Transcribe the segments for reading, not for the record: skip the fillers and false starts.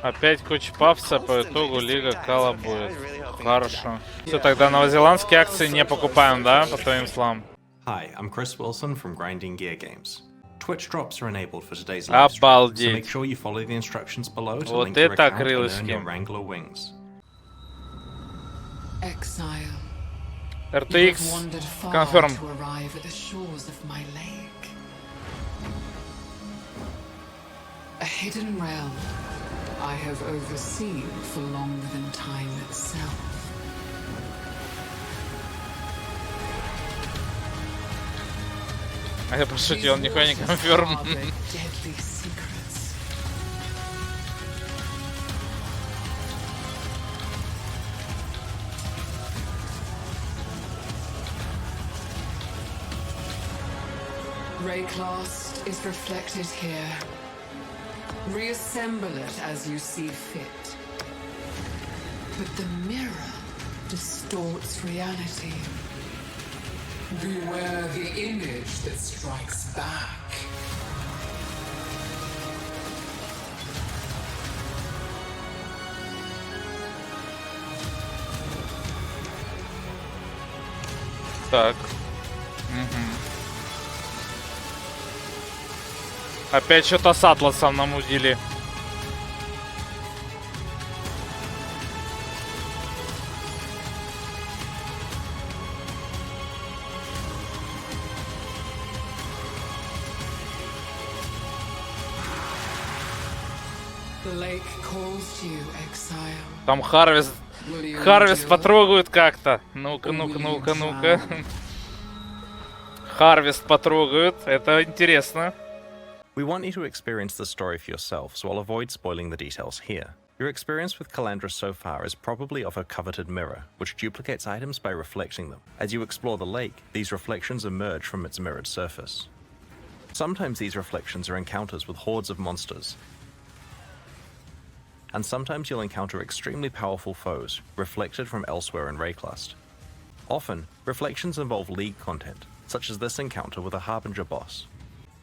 Опять куча пафса, по итогу лига кала будет. Хорошо. Все, тогда новозеландские акции не покупаем, да, по твоим словам? Hi, I'm Chris Wilson from Grinding Gear Games. Twitch drops are enabled for today's live stream, so make sure you follow the instructions below to link your account and earn your Wrangler wings. Exile. RTX confirm. To arrive at the shores of my lake. A hidden realm I have overseen for longer than time itself. А я пошутил, нихуя не конфирм. Rayclast is reflected here. Reassemble it as you see fit. But the mirror distorts reality. Beware the image that strikes back. Так. Опять что-то с Атласом намудили. Там Харвест потрогают как-то. Ну-ка, ну-ка, ну-ка, ну-ка. Харвест потрогают. Это интересно. We want you to experience the story for yourself, so I'll avoid spoiling the details here. Your experience with Calandra so far is probably of a coveted mirror, which duplicates items by reflecting them. As you explore the lake, these reflections emerge from its mirrored surface. Sometimes these reflections are encounters with hordes of monsters, and sometimes you'll encounter extremely powerful foes, reflected from elsewhere in Rayclast. Often, reflections involve League content, such as this encounter with a Harbinger boss.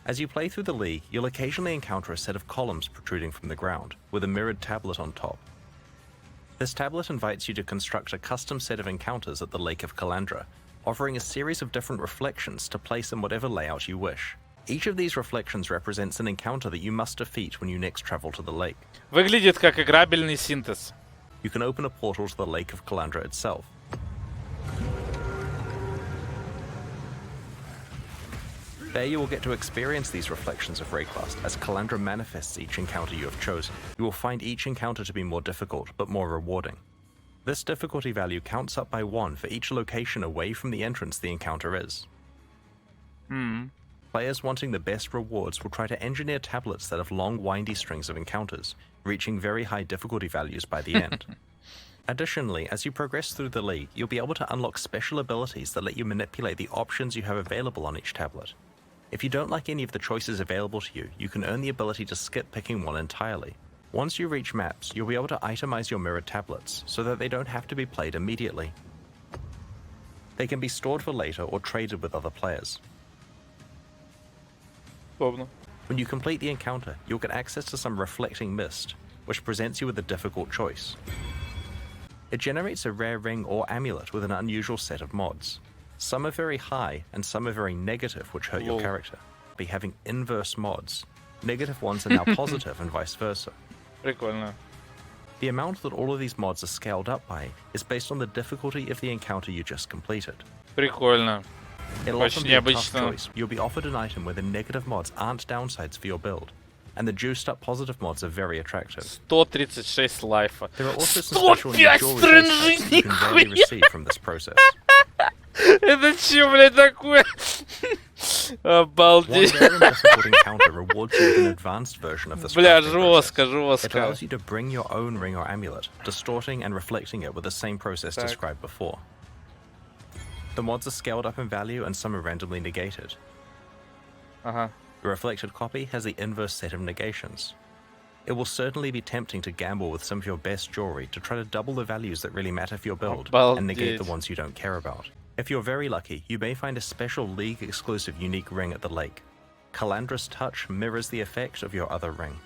As you play through the League, you'll occasionally encounter a set of columns protruding from the ground, with a mirrored tablet on top. This tablet invites you to construct a custom set of encounters at the Lake of Calandra, offering a series of different reflections to place in whatever layout you wish. Each of these reflections represents an encounter that you must defeat when you next travel to the lake. Выглядит как играбельный синтез. You can open a portal to the Lake of Calandra itself. There you will get to experience these reflections of Rayclast as Calandra manifests each encounter you have chosen. You will find each encounter to be more difficult, but more rewarding. This difficulty value counts up by 1 for each location away from the entrance the encounter is. Players wanting the best rewards will try to engineer tablets that have long, windy strings of encounters, reaching very high difficulty values by the end. Additionally, as you progress through the League, you'll be able to unlock special abilities that let you manipulate the options you have available on each tablet. If you don't like any of the choices available to you, you can earn the ability to skip picking one entirely. Once you reach maps, you'll be able to itemize your mirrored tablets, so that they don't have to be played immediately. They can be stored for later or traded with other players. When you complete the encounter, you'll get access to some reflecting mist, which presents you with a difficult choice. It generates a rare ring or amulet with an unusual set of mods. Some are very high, and some are very negative, which hurt your character. Be having inverse mods. Negative ones are now positive, and vice versa. Прикольно. The amount that all of these mods are scaled up by is based on the difficulty of the encounter you just completed. Прикольно. It'll often be a tough choice. You'll be offered an item where the negative mods aren't downsides for your build, and the juiced up positive mods are very attractive. 136 лайфа. There are also some special new jewelry types you can rarely receive from this process. Это чё, блядь, такое? Обалдеть. One rare and difficult encounter rewards you with an advanced version of this. Бля, жестко, жестко. It allows you to bring your own ring or amulet, distorting and reflecting it with the same process described before. The mods are scaled up in value and some are randomly negated. The reflected copy has the inverse set of negations. It will certainly be tempting to gamble with some of your best jewelry to try to double the values that really matter for your build and negate the ones you don't care about. If you're very lucky, you may find a special League-exclusive unique ring at the lake. Calandra's touch mirrors the effect of your other ring.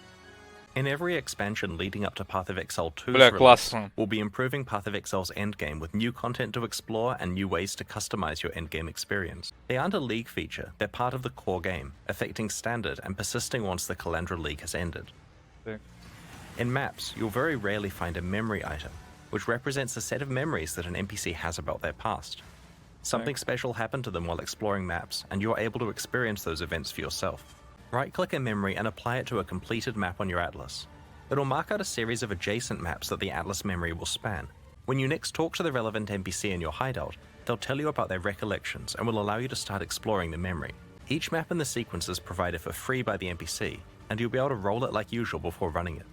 In every expansion leading up to Path of Exile 2's Бля, release, классно. we'll be improving Path of Exile's endgame with new content to explore and new ways to customize your endgame experience. They aren't a League feature, they're part of the core game, affecting standard and persisting once the Calandra League has ended. Так. In maps, you'll very rarely find a memory item, which represents a set of memories that an NPC has about their past. Something special happened to them while exploring maps, and you're able to experience those events for yourself. Right-click a memory and apply it to a completed map on your atlas. It'll mark out a series of adjacent maps that the atlas memory will span. When you next talk to the relevant NPC in your hideout, they'll tell you about their recollections and will allow you to start exploring the memory. Each map in the sequence is provided for free by the NPC, and you'll be able to roll it like usual before running it.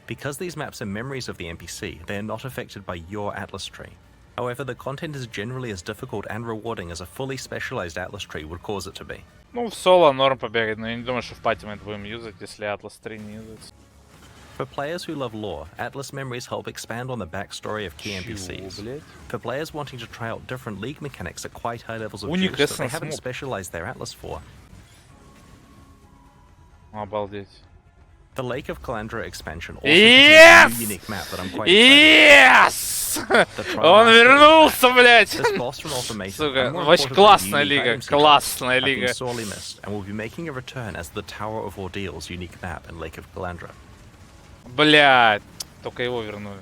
Because these maps are memories of the NPC, they are not affected by your atlas tree. However, the content is generally as difficult and rewarding as a fully specialized atlas tree would cause it to be. Ну, в соло норм побегать, но я не думаю, что в пати мы это будем юзать, если Atlas 3 не юзать. For players who love lore, atlas memories help expand on the backstory of key NPCs. For players wanting to try out different League mechanics at quite high levels of Уник juice that they Essence haven't Mob. specialized their atlas for, Обалдеть. the Lake of Calandra expansion also Yes! contains a new unique map that I'm quite excited Yes! about. Он вернулся, блядь! This boss from Ultimatum, Сука, and more очень importantly, классная the unique лига, items he drops, классная have been лига. sorely missed, and will be making a return as the Tower of Ordeal's unique map in Lake of Calandra. Блядь, только его вернули.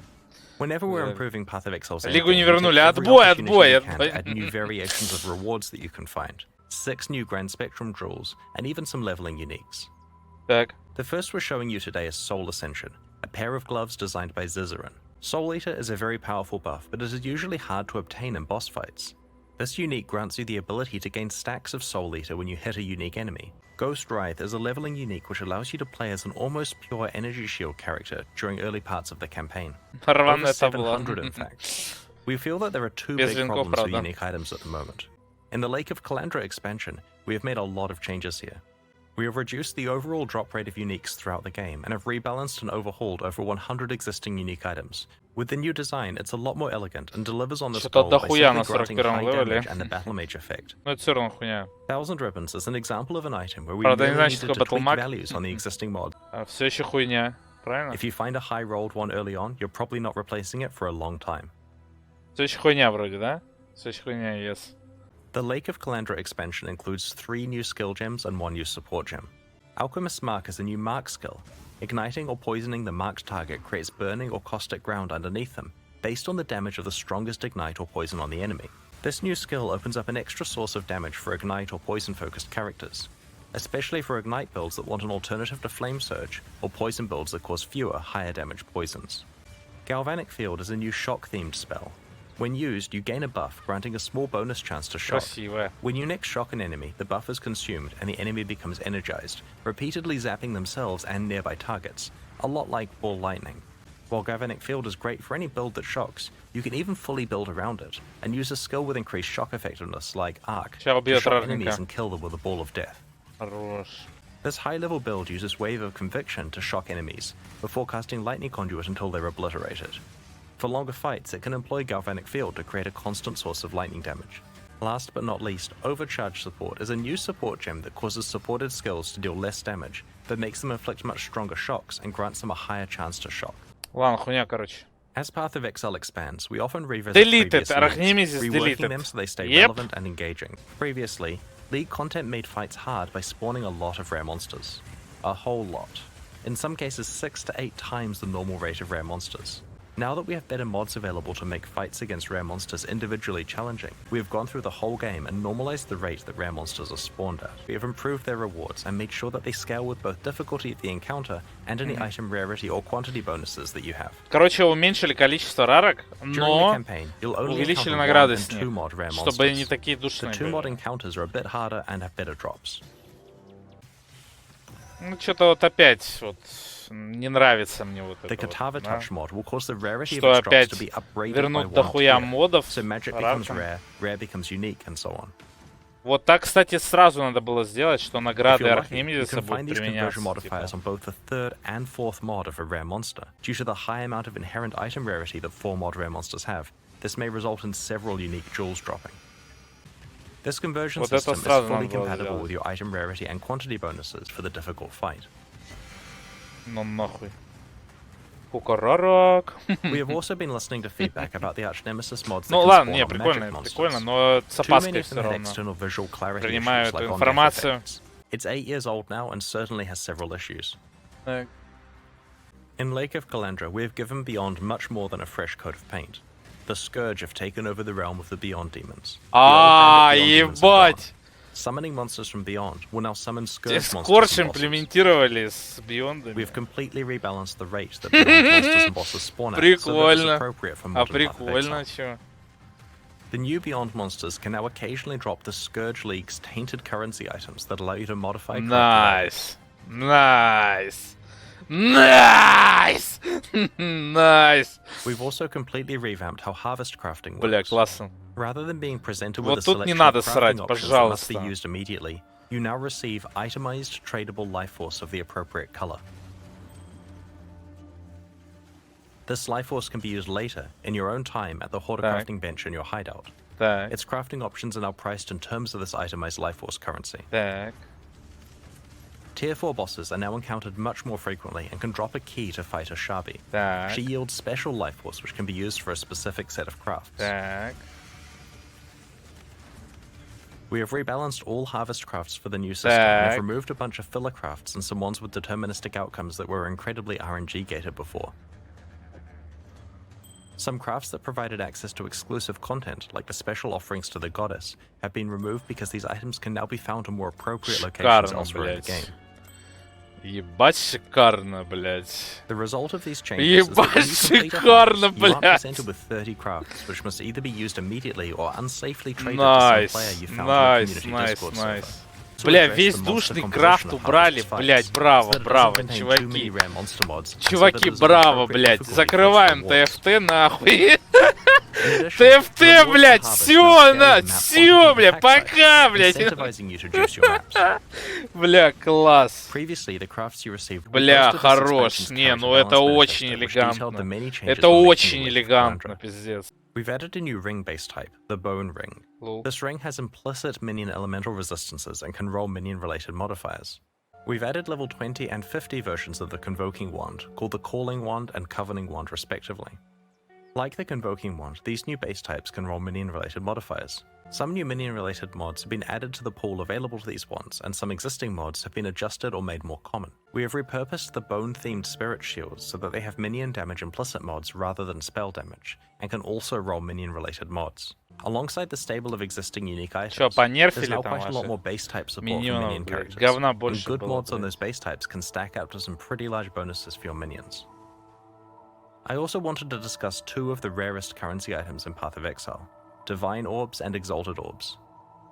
Whenever we're improving Path of Exile's Лигу не endgame, we вернули. take every Отбой, opportunity отбой, we can отбой. to add new variations of rewards that you can find. 6 new Grand Spectrum jewels, and even some leveling uniques. Так. The first we're showing you today is Soul Ascension, a pair of gloves designed by Zizaran. Soul Eater is a very powerful buff, but it is usually hard to obtain in boss fights. This unique grants you the ability to gain stacks of Soul Eater when you hit a unique enemy. Ghost Wraith is a leveling unique which allows you to play as an almost pure energy shield character during early parts of the campaign. Рваное Over табло. 700 in fact. We feel that there are two Без big венков, problems with правда. unique items at the moment. In the Lake of Calandra expansion, we have made a lot of changes here. We have reduced the overall drop rate of uniques throughout the game and have rebalanced and overhauled over 100 existing unique items. With the new design, it's a lot more elegant and delivers on this Что-то goal by дохуя simply на granting 41-м high левеле. damage and the battle mage effect. Ну это все равно хуйня. Thousand Ribbons is an example of an item where we Правда, не merely значит, needed что to tweak Battle Mag. values on the existing mod. Все еще хуйня. Правильно? If you find a high rolled one early on, you're probably not replacing it for a long time. Все еще хуйня вроде, да? Все еще хуйня, yes. The Lake of Calandra expansion includes 3 new skill gems and 1 new support gem. Alchemist Mark is a new mark skill. Igniting or poisoning the marked target creates burning or caustic ground underneath them, based on the damage of the strongest ignite or poison on the enemy. This new skill opens up an extra source of damage for ignite or poison focused characters, especially for ignite builds that want an alternative to Flame Surge, or poison builds that cause fewer, higher damage poisons. Galvanic Field is a new shock themed spell. When used, you gain a buff, granting a small bonus chance to shock. Красивая. When you next shock an enemy, the buff is consumed and the enemy becomes energized, repeatedly zapping themselves and nearby targets, a lot like Ball Lightning. While Galvanic Field is great for any build that shocks, you can even fully build around it, and use a skill with increased shock effectiveness like Arc Сейчас to убьет shock ровненько. enemies and kill them with a Ball of Death. Хорош. This high-level build uses Wave of Conviction to shock enemies, before casting Lightning Conduit until they're obliterated. For longer fights, it can employ Galvanic Field to create a constant source of lightning damage. Last but not least, Overcharge Support is a new support gem that causes supported skills to deal less damage, but makes them inflict much stronger shocks and grants them a higher chance to shock. Ладно, хуйня, короче. As Path of Exile expands, we often revisit Deleted, previous Arachnemedes modes, is reworking deleted. them so they stay Yep. relevant and engaging. Previously, League content made fights hard by spawning a lot of rare monsters. A whole lot. In some cases 6 to 8 times the normal rate of rare monsters. Now that we have better mods available to make fights against rare monsters individually challenging, we have gone through the whole game and normalized the rate that rare monsters are spawned at. We have improved their rewards and made sure that they scale with both difficulty of the encounter and any item rarity or quantity bonuses that you have. Короче, уменьшили количество рарок, During the но campaign, you'll only увеличили encounter 1 награды and с 2 них, mod rare чтобы не monsters. такие The душные 2 mod были. encounters are a bit harder and have better drops. Ну, что-то вот опять вот не нравится мне вот The это Katava вот, да? Touch mod will cause the rarity of Что its drops опять to be upgraded by вернут 1 дохуя tier. модов So magic с becomes рарками. rare, rare becomes unique, and so on. Вот так, кстати, сразу надо было сделать, что If награды you're lucky, you Арахнемидиса can будут find these применяться. conversion modifiers on both the 3rd and 4th mod of a rare monster. Due to the high amount of inherent item rarity that 4 mod rare monsters have, this may result in several unique jewels dropping. This conversion Вот это system is сразу fully надо было compatible сделать. with your item rarity and quantity bonuses for the difficult fight. Ну нахуй. Кукарарак. We have also been listening to feedback about the arch-nemesis mods that Ну can ладно, spawn не, on прикольно, magic monsters. прикольно, но с Too опаской many of все them had равно. external visual clarity Принимаю issues эту like on-death информацию. effects. It's 8 years old now and certainly has several issues. Так. In Lake of Kalandra, we have given Beyond much more than a fresh coat of paint. The Scourge have taken over the realm of the Beyond demons. The old bandit Beyond demons are gone. Ебать! Summoning monsters from Beyond will now summon Scourge Здесь monsters Скорч and bosses. имплементировали с Биондами. We have completely rebalanced the rate that Beyond monsters and bosses spawn at, so that it's Прикольно. appropriate for А modern Path of прикольно, Exile. чё? The new Beyond monsters can now occasionally drop the Scourge League's tainted currency items that allow you to modify Найс. Найс. Найс! Найс! We've also completely revamped how harvest crafting Бля, works. классно. Rather than being presented Вот with a тут не selection надо of crafting срать, options that must be пожалуйста. used immediately, you now receive itemized tradable life force of the appropriate color. This life force can be used later, in your own time, at the Hoarder Так. crafting bench in your hideout. Так, Its crafting options are now priced in terms of this itemized life force currency. так. Tier 4 bosses are now encountered much more frequently and can drop a key to fight a Shabi. Так. She yields special life force which can be used for a specific set of crafts. Так. We have rebalanced all harvest crafts for the new system and Так. have removed a bunch of filler crafts and some ones with deterministic outcomes that were incredibly RNG gated before. Some crafts that provided access to exclusive content, like the special offerings to the goddess, have been removed because these items can now be found in more appropriate locations Шикарно, elsewhere in the блядь. game. Ебать шикарно, блядь. The result of these changes is that when you Ебать complete a шикарно, harvest, you aren't блядь. presented with 30 crafts, which must either be used immediately or unsafely traded to some Найс, player you found найс, in the community найс, Discord найс. server. To Бля, address весь the monster душный composition крафт of убрали, harvest fights, блядь, so браво, that it браво, doesn't contain too чуваки. many rare monster mods, and so that Чуваки, it is an браво, appropriate блядь. difficulty for Закрываем rewards. ТФТ нахуй. In addition, the ТФТ, rewards блядь, for harvest все, now на, scale the map все, onto бля, the pack пока, size, блядь. incentivizing you to juice your maps. Бля, класс. Previously, the crafts you received Бля, boasted this хорош. expansion's Не, character ну это balance benefits очень that which detailed the элегантно. many changes Это we're making очень in Lake of элегантно, Kalandra. пиздец. We've added a new ring-based type, the Bone Ring. Лол. This ring has implicit minion elemental resistances and can roll minion-related modifiers. We've added level 20 and 50 versions of the Convoking Wand, called the Calling Wand and Covening Wand respectively. Like the Convoking Wand, these new base types can roll minion-related modifiers. Some new minion-related mods have been added to the pool available to these wands, and some existing mods have been adjusted or made more common. We have repurposed the bone-themed spirit shields so that they have minion damage implicit mods rather than spell damage, and can also roll minion-related mods. Alongside the stable of existing unique Чё, items, there's понерфили now там quite a lot ваши more base type support for миньонов, minion блядь? characters. Говна And больше good было, mods on блядь. those base types can stack up to some pretty large bonuses for your minions. I also wanted to discuss two of the rarest currency items in Path of Exile, Divine Orbs and Exalted Orbs.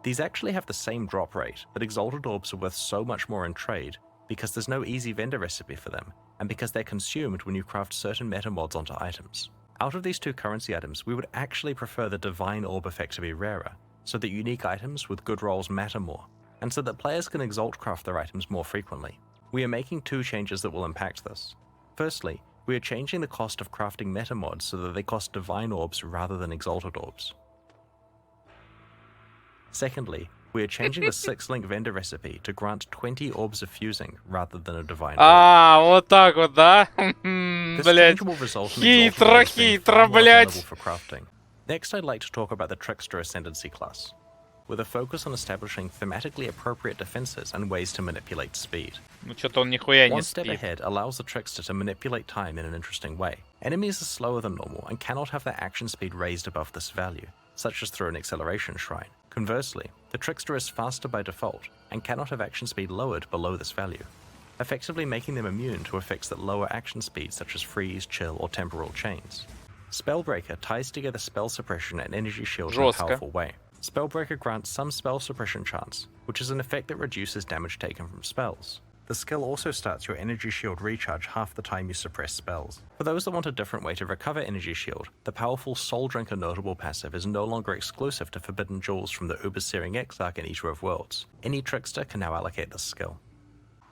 These actually have the same drop rate, but Exalted Orbs are worth so much more in trade because there's no easy vendor recipe for them, and because they're consumed when you craft certain meta mods onto items. Out of these two currency items, we would actually prefer the Divine Orb effect to be rarer, so that unique items with good rolls matter more, and so that players can Exalt craft their items more frequently. We are making two changes that will impact this. Firstly, we are changing the cost of crafting meta mods so that they cost Divine Orbs rather than Exalted Orbs. Secondly, we are changing the 6-link vendor recipe to grant 20 Orbs of Fusing rather than a Divine Orb. А, вот так вот, да? This Блядь. change will result in Хитро, Exalted Orbs being хитро, far more блядь. available for crafting. Next, I'd like to talk about the Trickster Ascendancy class, with a focus on establishing thematically appropriate defenses and ways to manipulate speed. Ну что-то он нихуя не One step спит. ahead allows the Trickster to manipulate time in an interesting way. Enemies are slower than normal and cannot have their action speed raised above this value, such as through an acceleration shrine. Conversely, the Trickster is faster by default and cannot have action speed lowered below this value, effectively making them immune to effects that lower action speed such as freeze, chill, or temporal chains. Spellbreaker ties together spell suppression and energy shield in a Жестко. powerful way. Spellbreaker grants some spell suppression chance, which is an effect that reduces damage taken from spells. The skill also starts your energy shield recharge half the time you suppress spells. For those that want a different way to recover energy shield, the powerful Soul Drinker notable passive is no longer exclusive to Forbidden Jewels from the Uber-Searing Exarch and Eater of Worlds. Any Trickster can now allocate this skill.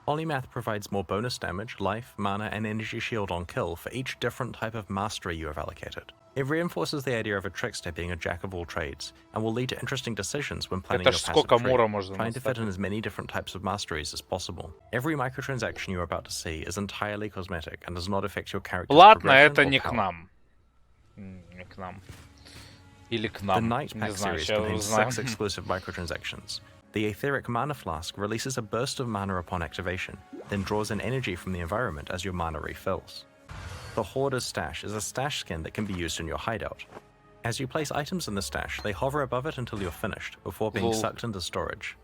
Polymath provides more bonus damage, life, mana, and energy shield on kill for each different type of mastery you have allocated. It reinforces the idea of a trickster being a jack of all trades, and will lead to interesting decisions when planning Это your ж passive сколько trait, мура можно trying to fit in настакать. as many different types of masteries as possible. Every microtransaction you're about to see is entirely cosmetic and does not affect your character's Ладно, progression это or не к power. нам. Не к нам. Или к The нам. Knight Не Pack знаю, series сейчас contains узнаем. 6 exclusive microtransactions. The Aetheric Mana Flask releases a burst of mana upon activation, then draws in energy from the environment as your mana refills. The Hoarder's Stash is a stash skin that can be used in your hideout. As you place items in the stash, they hover above it until you're finished, before being Lol. sucked into storage.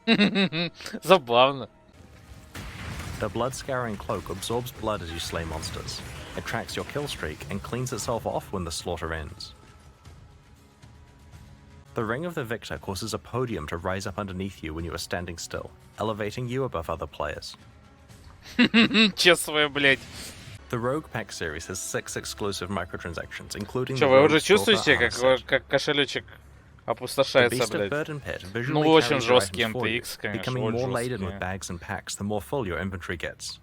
Забавно. The Blood Scouring Cloak absorbs blood as you slay monsters. It tracks your kill streak and cleans itself off when the slaughter ends. The Ring of the Victor causes a podium to rise up underneath you when you are standing still, elevating you above other players. Честно, блядь. The Rogue Pack series has 6 exclusive microtransactions, including Чё, the вы Rogue уже Stalker чувствуете, armor как, set. как кошелечек The опустошается, Beast of блядь? Burden Pit Ну, visually очень carries your жесткий items for you, MTX, конечно, becoming очень more laden with жесткий. bags and packs the more full your inventory gets.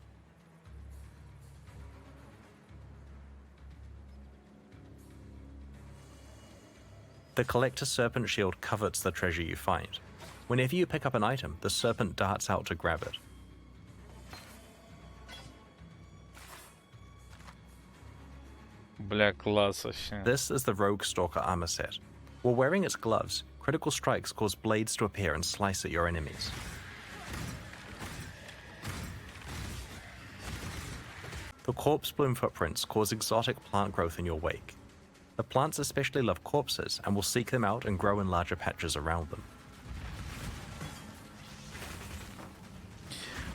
The Collector Serpent Shield covets the treasure you find. Whenever you pick up an item, the serpent darts out to grab it. Бля, класс вообще. This is the Rogue Stalker armor set. While wearing its gloves, critical strikes cause blades to appear and slice at your enemies. The Corpse Bloom footprints cause exotic plant growth in your wake. The plants especially love corpses and will seek them out and grow in larger patches around them.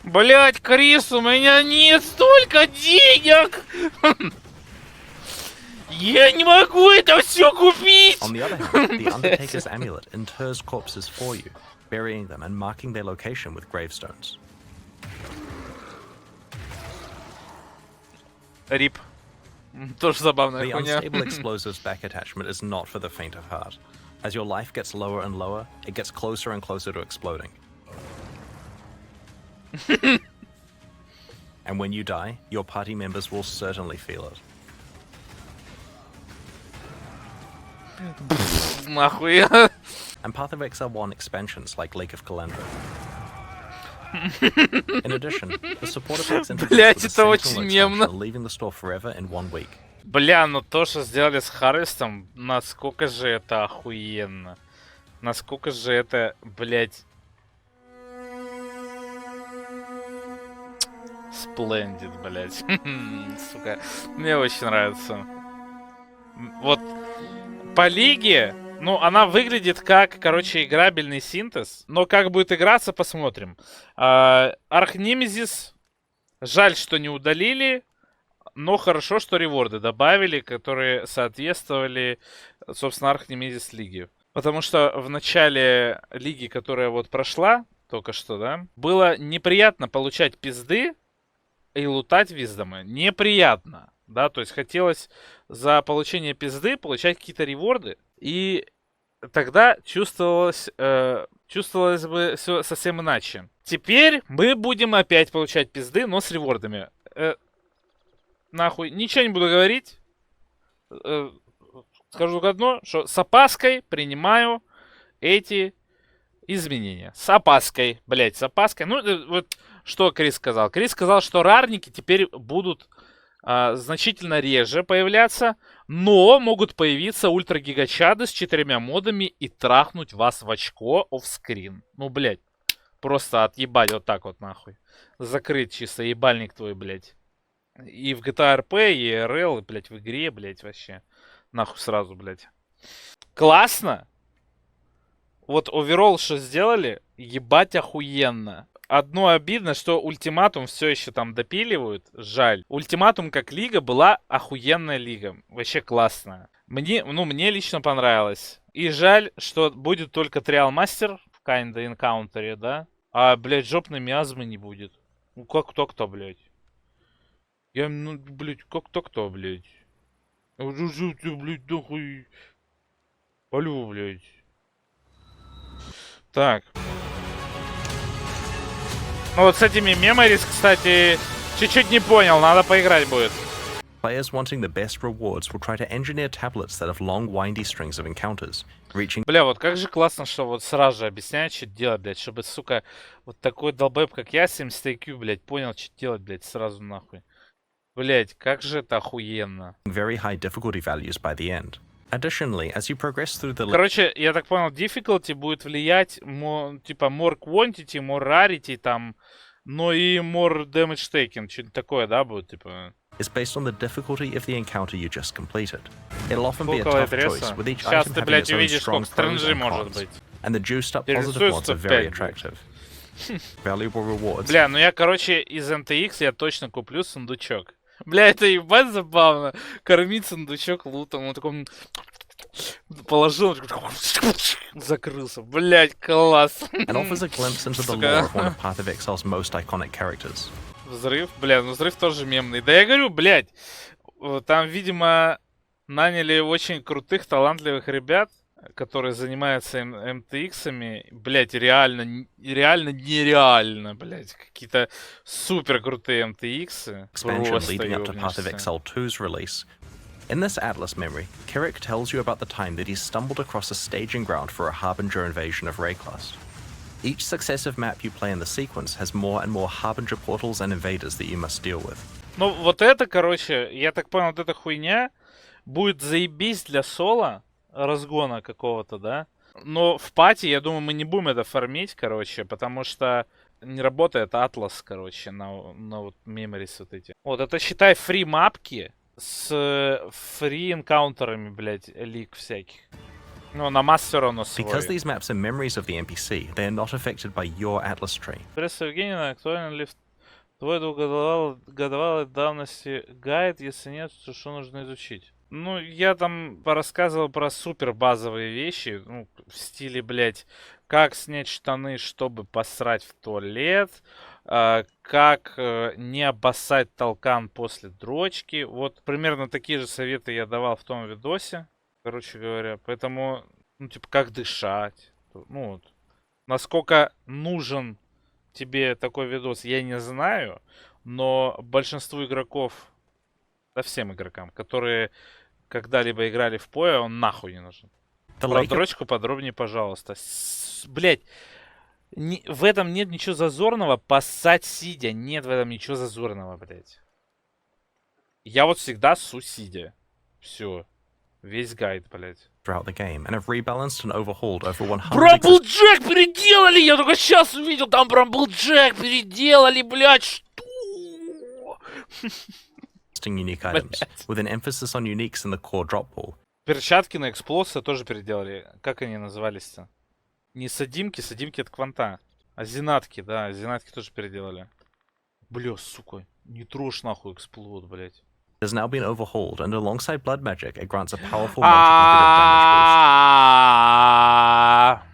Блять, Крис, у меня нет столько денег! Я не могу это все купить! On the other hand, the Undertaker's amulet inters corpses for you, burying them and marking their location with gravestones. Рип. Тоже забавная The хуйня. unstable explosives back attachment is not for the faint of heart. As your life gets lower and lower, it gets closer and closer to exploding. And when you die, your party members will certainly feel it. Нахуй. And Path of Exile 1 expansions like Lake of Calandra. In addition, the supporter packs Блять, introduced это with a очень Sentinel мемно. expansion, leaving the store forever in 1 week. Бля, ну то, что сделали с Харвестом, насколько же это охуенно. Насколько же это, блять... Сплендид, блять. Сука, мне очень нравится. Вот, по лиге, ну, она выглядит как, короче, играбельный синтез. Но как будет играться, посмотрим. Архнемезис, жаль, что не удалили. Но хорошо, что реворды добавили, которые соответствовали, собственно, Архнемезис Лиги. Потому что в начале лиги, которая вот прошла, только что, да, было неприятно получать пизды и лутать виздомы. Неприятно, да, то есть хотелось за получение пизды получать какие-то реворды. И тогда чувствовалось бы все совсем иначе. Теперь мы будем опять получать пизды, но с ревордами. Нахуй, ничего не буду говорить. Скажу только одно, что с опаской принимаю эти изменения. С опаской, блять, с опаской. Ну, вот что Крис сказал. Крис сказал, что рарники теперь будут значительно реже появляться, но могут появиться ультрагигачады с 4 модами и трахнуть вас в очко офскрин. Ну, блять, просто отъебать вот так вот, нахуй. Закрыть чисто ебальник твой, блять. И в GTA RP, и RL, и, блядь, в игре, блядь, вообще. Нахуй сразу, блядь. Классно! Вот оверолл, что сделали, ебать охуенно. Одно обидно, что ультиматум все еще там допиливают. Жаль. Ультиматум как лига была охуенная лига. Вообще классная. Мне лично понравилось. И жаль, что будет только Триал Мастер в Kinda Encounter, да? А, блядь, жопной миазмы не будет. Ну как так-то, блядь? Ну, блядь, как так-то, блядь? Блядь, нахуй. Алло, блядь. Так. Ну вот с этими memories, кстати, чуть-чуть не понял, надо поиграть будет. Players wanting the best rewards will try to engineer tablets that have long, windy strings of encounters, reaching... Бля, вот как же классно, что вот сразу же объясняют, что делать, блядь, чтобы, сука, вот такой долбоеб, как я, 70 IQ, блядь, понял, что делать, блядь, сразу нахуй. Блядь, как же это охуенно. very high difficulty values by the end. Additionally, as you progress through the... Короче, я так понял, difficulty будет влиять, типа, more quantity, more rarity, там, но и more damage taken, что-то такое, да, будет, типа... is based on the difficulty of the encounter you just completed. It'll often be a tough choice, with each Сейчас item ты, having блядь, its own увидишь, strong сколько pros стрэнджей and может cons, быть. and the juiced up positive Рисуется mods are very 5, attractive. Valuable rewards. Бля, ну я, короче, из MTX я точно куплю сундучок. Бля, это ебать забавно. Кормить сундучок лутом. Он такой... Положил, закрылся. Блять, класс. And offers a glimpse into the lore of one of Path of Exile's most iconic characters. Взрыв, бля, ну взрыв тоже мемный. Да я говорю, блядь, там, видимо, наняли очень крутых, талантливых ребят, которые занимаются MTX-ами. Блядь, реально нереально, блядь. Какие-то супер крутые MTX-ы. Expansion leading up to Path of Exile 2's release. In this Atlas memory, Kirik tells you about the time that he stumbled across a staging ground for a Harbinger invasion of Rayclust. Each successive map you play in the sequence has more and more Harbinger portals and invaders that you must deal with. Ну, вот это, короче, я так понял, вот эта хуйня будет заебись для соло, разгона какого-то, да? Но в пати, я думаю, мы не будем это фармить, короче, потому что не работает Атлас, короче, на вот memories вот эти. Вот это, считай, фри-мапки с фри-энкаунтерами, блядь, лиг всяких. Ну, на масс все равно свой. Because these maps are memories of the NPC, they are not affected by your Atlas tree. Пресс Евгения, актуален ли твой двухгодовалой давности гайд? Если нет, то что нужно изучить? Ну, я там порассказывал про супер базовые вещи, ну, в стиле, блядь, как снять штаны, чтобы посрать в туалет, как не обоссать толкан после дрочки. Вот примерно такие же советы я давал в том видосе, короче говоря. Поэтому, ну, типа, как дышать. Ну, вот. Насколько нужен тебе такой видос, я не знаю, но большинству игроков, да всем игрокам, которые когда-либо играли в поя, он нахуй не нужен. Про дрочку подробнее, пожалуйста. Блять, в этом нет ничего зазорного. Поссать сидя. Нет в этом ничего зазорного, блять. Я вот всегда ссу сидя. Все. Весь гайд, блять. Throughout the game, and have rebalanced and overhauled over 100. Брамблджек переделали! Я только сейчас увидел, там Брамблджек переделали, блять, что? Unique items, with an emphasis on uniques in the core drop pool. Перчатки на эксплосы тоже переделали. Как они назывались-то? Не садимки, садимки от кванта. А зенатки, да, зенатки тоже переделали. Бля, сука, не трожь нахуй эксплод, блять. It has now been overhauled, and alongside blood magic, it grants a powerful multiplicative damage boost.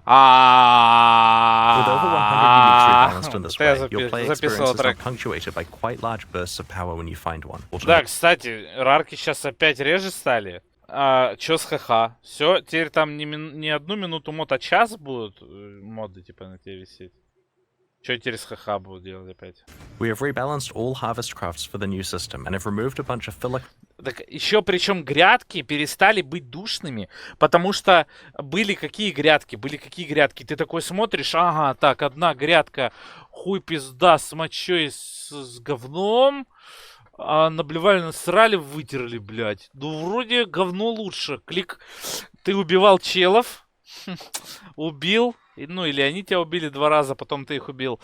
With over 100 uniques rebalanced in this way, your play experiences are punctuated by quite large bursts of power when you find one. Да, кстати, рарки сейчас опять реже стали. Чё с ХХ? Все, теперь там не одну минуту мод, а час будут моды типа на тебе висеть. Чё теперь с ХХ будут делать опять? We have rebalanced all harvest crafts for the new system and have removed a bunch of filler. Так еще причем грядки перестали быть душными, потому что были какие грядки, Ты такой смотришь, ага, так, одна грядка, хуй пизда с мочой с говном, а наблевали, насрали, вытерли, блядь. Ну, вроде говно лучше. Клик, ты убивал челов, убил, ну, или они тебя убили 2 раза, потом ты их убил.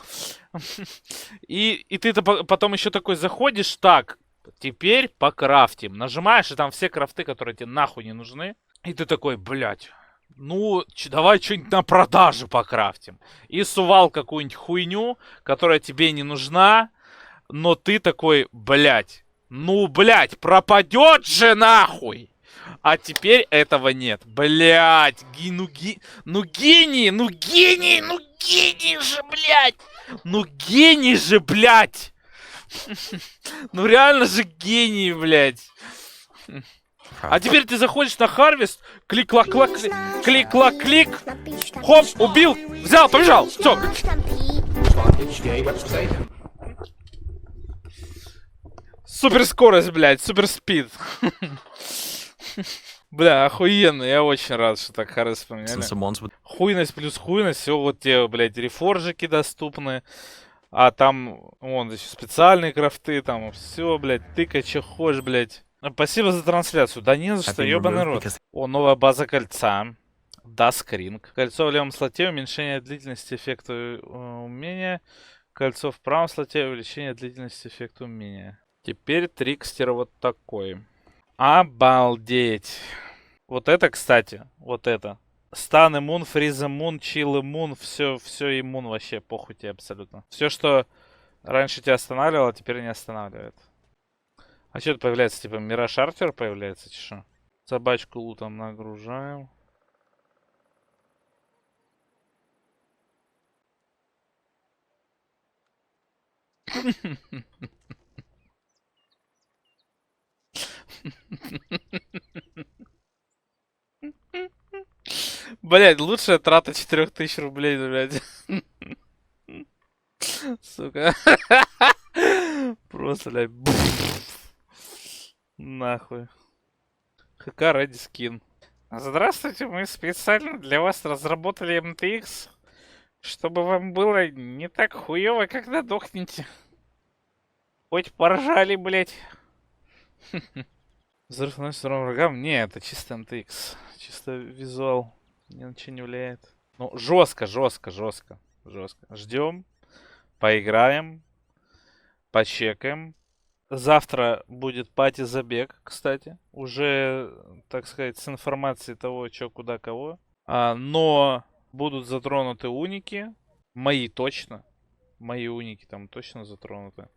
И ты потом еще такой заходишь, так, теперь покрафтим. Нажимаешь, и там все крафты, которые тебе нахуй не нужны. И ты такой, блядь, ну, давай что-нибудь на продажу покрафтим. И сувал какую-нибудь хуйню, которая тебе не нужна. Но ты такой, блядь, ну, блядь, пропадет же нахуй. А теперь этого нет. Блядь, гений же, блядь. Ну, гений же, блядь. Ну, реально же гений, блядь. А теперь ты заходишь на Харвест, клик-клак-клак, клик-клак-клик, хоп, убил, взял, побежал, все. Супер скорость, блядь, супер спид. Бля, охуенно, я очень рад, что так Харвест поменяли. Хуйность плюс хуйность, все вот те, блядь, рефоржики доступны. А там, вон, еще специальные крафты, там все, блядь, тыкай, че хочешь, блядь. Спасибо за трансляцию. Да не за что, ёбаный рот. О, новая база кольца. Даскринг. Кольцо в левом слоте, уменьшение длительности эффекта умения. Кольцо в правом слоте, увеличение длительности эффекта умения. Теперь трикстер вот такой. Обалдеть. Вот это, кстати, вот это. Стан иммун, фриз иммун, чил иммун, все иммун вообще, похуй тебе абсолютно. Все, что раньше тебя останавливало, теперь не останавливает. А что это появляется? Типа Мираж Артер появляется, чешу? Собачку лутом нагружаем. Блять, лучшая трата 4000 рублей, блядь. Сука. Просто, блядь. Нахуй. ХК ради скин. Здравствуйте, мы специально для вас разработали MTX, чтобы вам было не так хуёво, когда дохнете. Хоть поржали, блядь. Взрыв наносит урон врагам? Не, это чисто MTX. Чисто визуал. Ни на что не влияет. Ну, жестко. Ждем. Поиграем. Почекаем. Завтра будет пати-забег, кстати. Уже, так сказать, с информацией того, что, куда, кого. Но будут затронуты уники. Мои точно. Мои уники там точно затронуты.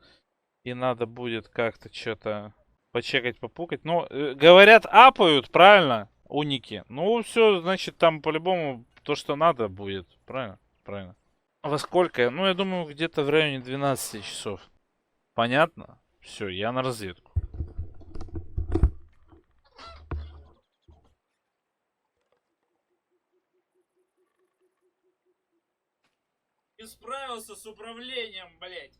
И надо будет как-то что-то почекать, попукать. Ну, говорят, апают, правильно, уники. Ну, все, значит, там по-любому то, что надо будет. Правильно? Правильно. Во сколько? Ну, я думаю, где-то в районе 12 часов. Понятно? Все, я на разведку. Не справился с управлением, блядь.